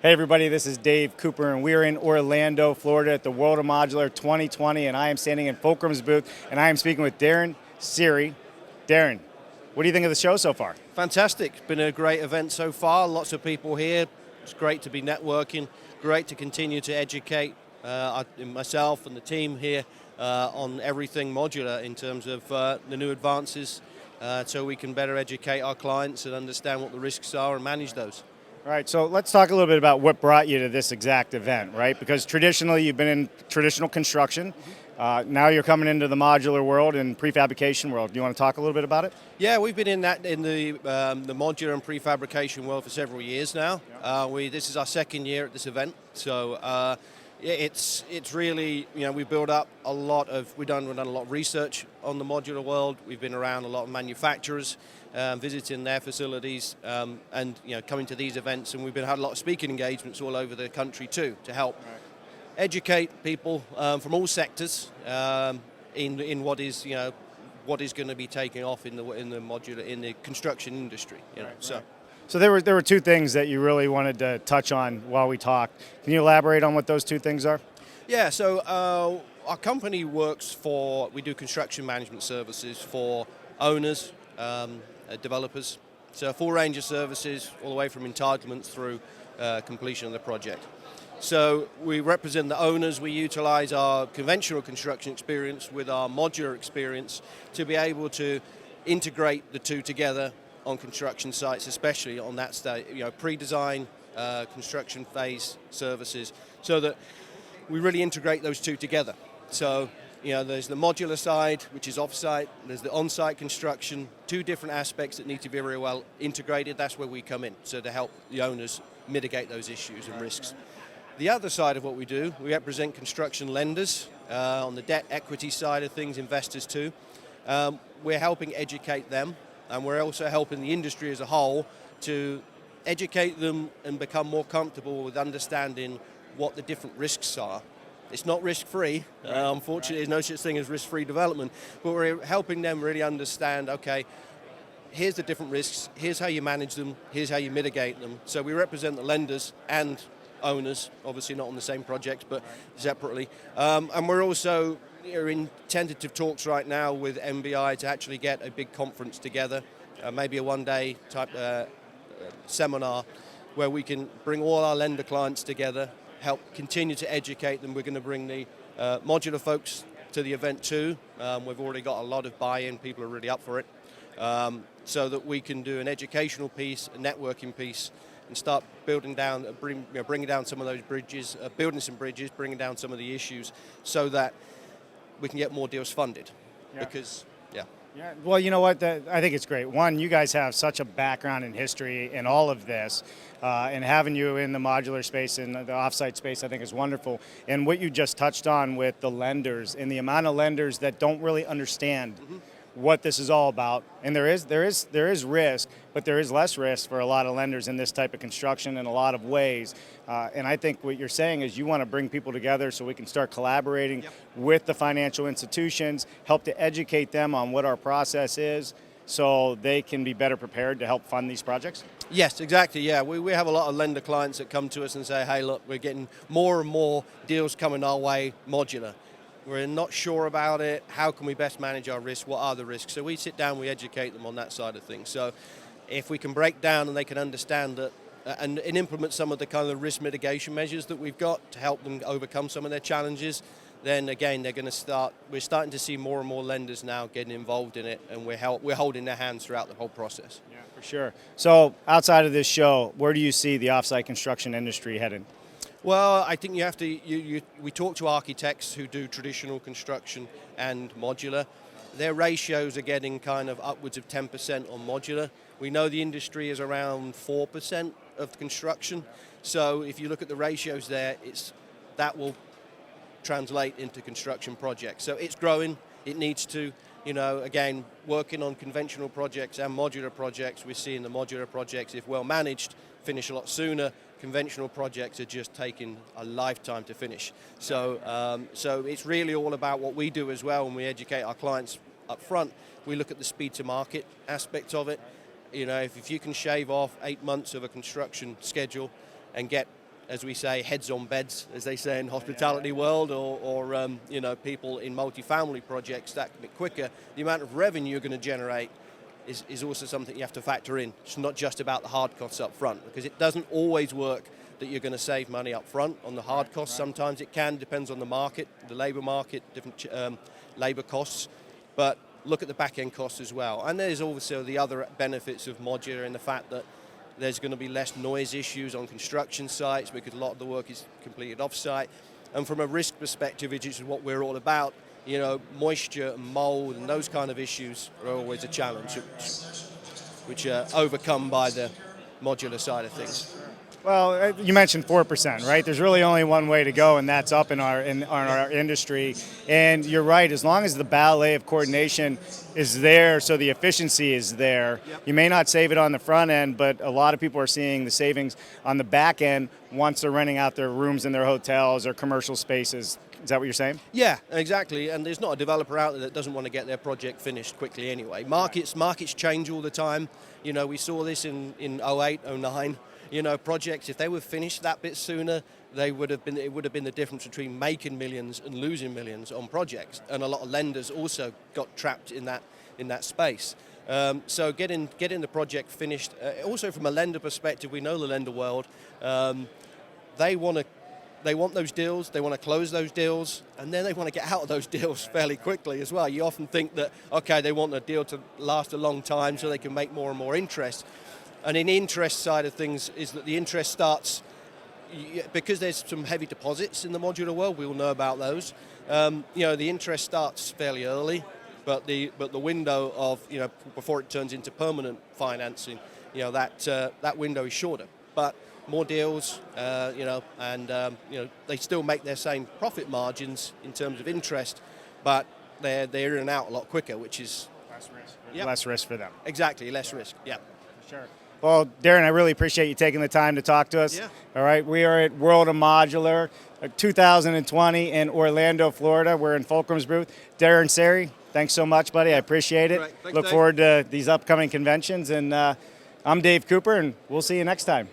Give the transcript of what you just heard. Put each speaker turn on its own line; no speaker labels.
Hey everybody, this is Dave Cooper and we're in Orlando, Florida at the World of Modular 2020 and I am standing in Fulcrum's booth and I am speaking with Darren Seary. Darren, what do you think of the show so far?
Fantastic. It's been a great event so far. Lots of people here. It's great to be networking. Great to continue to educate myself and the team here on everything modular in terms of the new advances so we can better educate our clients and understand what the risks are and manage those.
All right, so let's talk a little bit about what brought you to this exact event, right? Because traditionally you've been in traditional construction. Now you're coming into the modular world and prefabrication world. Do you want to talk a little bit about it?
Yeah, we've been in the modular and prefabrication world for several years now. Yep. This is our second year at this event, so it's really, we've built up a lot of, we've done a lot of research on the modular world. We've been around a lot of manufacturers, visiting their facilities, and coming to these events, and had a lot of speaking engagements all over the country too to help educate people from all sectors in what is going to be taking off in the modular in the construction industry.
So there were two things that you really wanted to touch on while we talked. Can you elaborate on what those two things are?
Yeah, so our company we do construction management services for owners, developers. So a full range of services all the way from entitlements through completion of the project. So we represent the owners. We utilize our conventional construction experience with our modular experience to be able to integrate the two together on construction sites, especially on that stage, pre-design, construction phase services, so that we really integrate those two together. So, there's the modular side, which is off-site, there's the on-site construction, two different aspects that need to be very well integrated. That's where we come in, so to help the owners mitigate those issues and risks. The other side of what we do, we represent construction lenders on the debt equity side of things, investors too. We're helping educate them, and we're also helping the industry as a whole to educate them and become more comfortable with understanding what the different risks are. It's not risk-free. Unfortunately, there's no such thing as risk-free development, but we're helping them really understand, okay, here's the different risks, here's how you manage them, here's how you mitigate them. So we represent the lenders and owners, obviously not on the same project, but separately. And we're also in tentative talks right now with MBI to actually get a big conference together, maybe a one-day type seminar where we can bring all our lender clients together, help continue to educate them. We're going to bring the modular folks to the event too. We've already got a lot of buy-in, people are really up for it, so that we can do an educational piece, a networking piece, and start bringing down some of those bridges, building some bridges, bringing down some of the issues, so that we can get more deals funded.
Yeah, well, you know what? I think it's great. One, you guys have such a background in history in all of this, and having you in the modular space and the offsite space, I think is wonderful. And what you just touched on with the lenders and the amount of lenders that don't really understand what this is all about, and there is risk, but there is less risk for a lot of lenders in this type of construction in a lot of ways. And I think what you're saying is you want to bring people together so we can start collaborating with the financial institutions, help to educate them on what our process is, so they can be better prepared to help fund these projects?
Yes, exactly, yeah. We have a lot of lender clients that come to us and say, hey, look, we're getting more and more deals coming our way modular. We're not sure about it. How can we best manage our risk? What are the risks? So we sit down, we educate them on that side of things. So if we can break down and they can understand that and implement some of the kind of risk mitigation measures that we've got to help them overcome some of their challenges, then again, we're starting to see more and more lenders now getting involved in it, and we're holding their hands throughout the whole process.
Yeah, for sure. So outside of this show, where do you see the offsite construction industry headed?
Well, I think you have to. We talk to architects who do traditional construction and modular. Their ratios are getting kind of upwards of 10% on modular. We know the industry is around 4% of construction. So if you look at the ratios there, that will translate into construction projects. So it's growing. It needs to, again, working on conventional projects and modular projects. We're seeing the modular projects, if well managed, finish a lot sooner. Conventional projects are just taking a lifetime to finish. So it's really all about what we do as well when we educate our clients up front. We look at the speed to market aspect of it. If you can shave off 8 months of a construction schedule and get as we say, heads on beds, as they say in hospitality world, or you know, people in multifamily projects that can be quicker. The amount of revenue you're going to generate is also something you have to factor in. It's not just about the hard costs up front, because it doesn't always work that you're going to save money up front on the hard costs. Sometimes it can, depends on the market, the labor market, different labor costs. But look at the back end costs as well. And there's also the other benefits of modular in the fact that there's going to be less noise issues on construction sites because a lot of the work is completed off-site. And from a risk perspective, which is what we're all about, you know, moisture and mold and those kind of issues are always a challenge, which are overcome by the modular side of things.
Well, you mentioned 4%, right? There's really only one way to go, and that's up in our industry. And you're right, as long as the ballet of coordination is there, so the efficiency is there, you may not save it on the front end, but a lot of people are seeing the savings on the back end once they're renting out their rooms in their hotels or commercial spaces. Is that what you're saying?
Yeah, exactly. And there's not a developer out there that doesn't want to get their project finished quickly anyway. Markets change all the time. You know, we saw this in 08, 09. You know, projects, if they were finished that bit sooner, it would have been the difference between making millions and losing millions on projects. And a lot of lenders also got trapped in that space. So getting the project finished, also from a lender perspective, we know the lender world, they want those deals, they want to close those deals, and then they want to get out of those deals fairly quickly as well. You often think that, okay, they want the deal to last a long time so they can make more and more interest. And in the interest side of things is that the interest starts, because there's some heavy deposits in the modular world, we all know about those. You know, the interest starts fairly early, but the window of, you know, before it turns into permanent financing, you know, that window is shorter. But more deals, you know, and you know, they still make their same profit margins in terms of interest, but they're in and out a lot quicker, which is
less risk.
Yep.
Less risk for them.
Exactly, less risk. Yeah.
Sure. Well, Darren, I really appreciate you taking the time to talk to us.
Yeah.
All right, we are at World of Modular 2020 in Orlando, Florida. We're in Fulcrum's booth. Darren Sari, thanks so much, buddy. I appreciate it.
Right. Thanks,
Look
Dave.
forward to these upcoming conventions. And I'm Dave Cooper, and we'll see you next time.